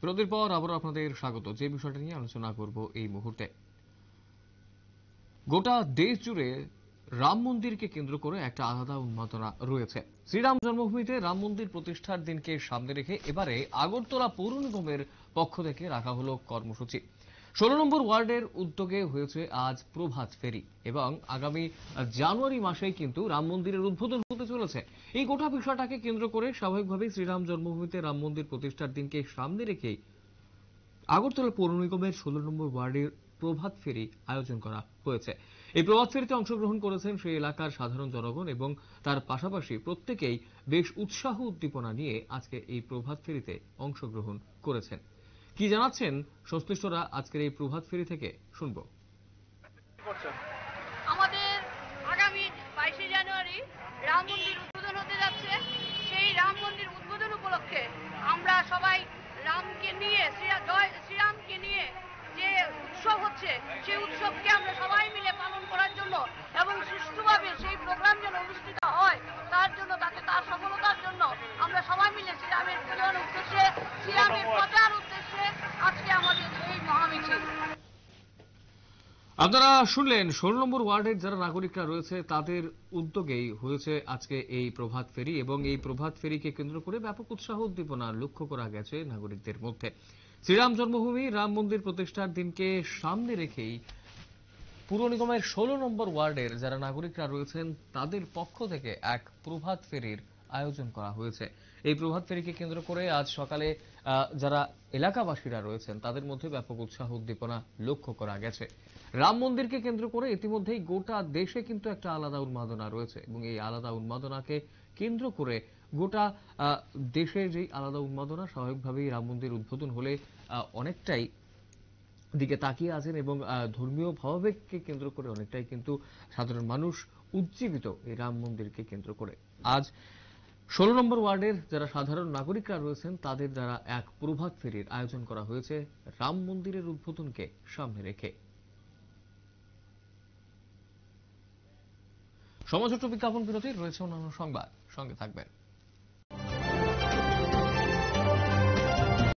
বিরতির পর আবার আপনাদের স্বাগত। যে বিষয়টা নিয়ে আলোচনা করব এই মুহূর্তে, গোটা দেশ জুড়ে রাম মন্দিরকে কেন্দ্র করে একটা আলাদা উন্মাদনা রয়েছে। শ্রীরাম জন্মভূমিতে রাম মন্দির প্রতিষ্ঠার দিনকে সামনে রেখে এবারে আগরতলা পৌর নিগমের পক্ষ থেকে রাখা হলো কর্মসূচি। 16 নম্বর ওয়ার্ডের উদ্যোগে হয়েছে আজ প্রভাত ফেরি এবং আগামী জানুয়ারি মাসেই কিন্তু রাম মন্দিরের উদ্বোধন হতে চলেছে। এই গোটা বিষয়টাকে কেন্দ্র করে স্বাভাবিকভাবেই শ্রীরাম জন্মভূমিতে রাম মন্দির প্রতিষ্ঠার দিনকে সামনে রেখেই আগরতলা পৌর নিগমের 16 নম্বর ওয়ার্ডের প্রভাত ফেরি আয়োজন করা হয়েছে। এই প্রভাত ফেরিতে অংশগ্রহণ করেছেন সেই এলাকার সাধারণ জনগণ এবং তার পাশাপাশি প্রত্যেকেই বেশ উৎসাহ উদ্দীপনা নিয়ে আজকে এই প্রভাত ফেরিতে অংশগ্রহণ করেছেন। কি জানাচ্ছেন সংশ্লিষ্টরা আজকের এই প্রভাত ফেরি থেকে শুনব। আমাদের আগামী 22শে জানুয়ারি রাম মন্দির উদ্বোধন হতে যাচ্ছে। সেই রাম মন্দির উদ্বোধন উপলক্ষে আমরা সবাই রামকে নিয়ে শ্রীরামকে নিয়ে যে উৎসব হচ্ছে সেই উৎসবকে আমরা সবাই মিলে পালন করার জন্য এবং সুষ্ঠুভাবে সেই প্রোগ্রাম যেন অনুষ্ঠিত হয় তার জন্য তার সফলতার জন্য আমরা সবাই মিলে শ্রীরামের পূজার উদ্দেশ্যে শ্রীরামের প্রচার উদ্দেশ্যে আজকে আমাদের এই মহামিছিল। আপনারা শুনলেন 16 নম্বর ওয়ার্ডের যারা নাগরিকরা রয়েছে তাদের উদ্যোগেই হয়েছে আজকে এই প্রভাত ফেরি এবং এই প্রভাত ফেরিকে কেন্দ্র করে ব্যাপক উৎসাহ উদ্দীপনা লক্ষ্য করা গেছে নাগরিকদের মধ্যে। শ্রীরাম জন্মভূমি রাম মন্দির প্রতিষ্ঠার দিনকে সামনে রেখেই পুর নিগমের 16 নম্বর ওয়ার্ডের যারা নাগরিকরা রয়েছেন তাদের পক্ষ থেকে এক প্রভাত ফেরির আয়োজন করা হয়েছে। এই প্রভাত ফেরিকে কেন্দ্র করে আজ সকালে যারা এলাকাবাসীরা রয়েছেন তাদের মধ্যে ব্যাপক উৎসাহ উদ্দীপনা লক্ষ্য করা গেছে। রাম মন্দিরকে কেন্দ্র করে ইতিমধ্যেই গোটা দেশে কিন্তু একটা আলাদা উন্মাদনা রয়েছে এবং এই আলাদা উন্মাদনাকে কেন্দ্র করে গোটা দেশে যেই আলাদা উন্মাদনা, স্বাভাবিকভাবেই রাম মন্দির উদ্বোধন হলে অনেকটাই দিকে তাকিয়ে আছেন এবং ধর্মীয় ভাবাবেগকে কেন্দ্র করে অনেকটাই কিন্তু সাধারণ মানুষ উজ্জীবিত এই রাম মন্দিরকে কেন্দ্র করে। আজ 16 নম্বর ওয়ার্ডের যারা সাধারণ নাগরিকরা রয়েছেন তাদের দ্বারা এক প্রভাত ফেরির আয়োজন করা হয়েছে রাম মন্দিরের উদ্বোধনকে সামনে রেখে। সমাজ বিজ্ঞাপন বিরতি রয়েছে অন্যান্য সংবাদ, সঙ্গে থাকবেন।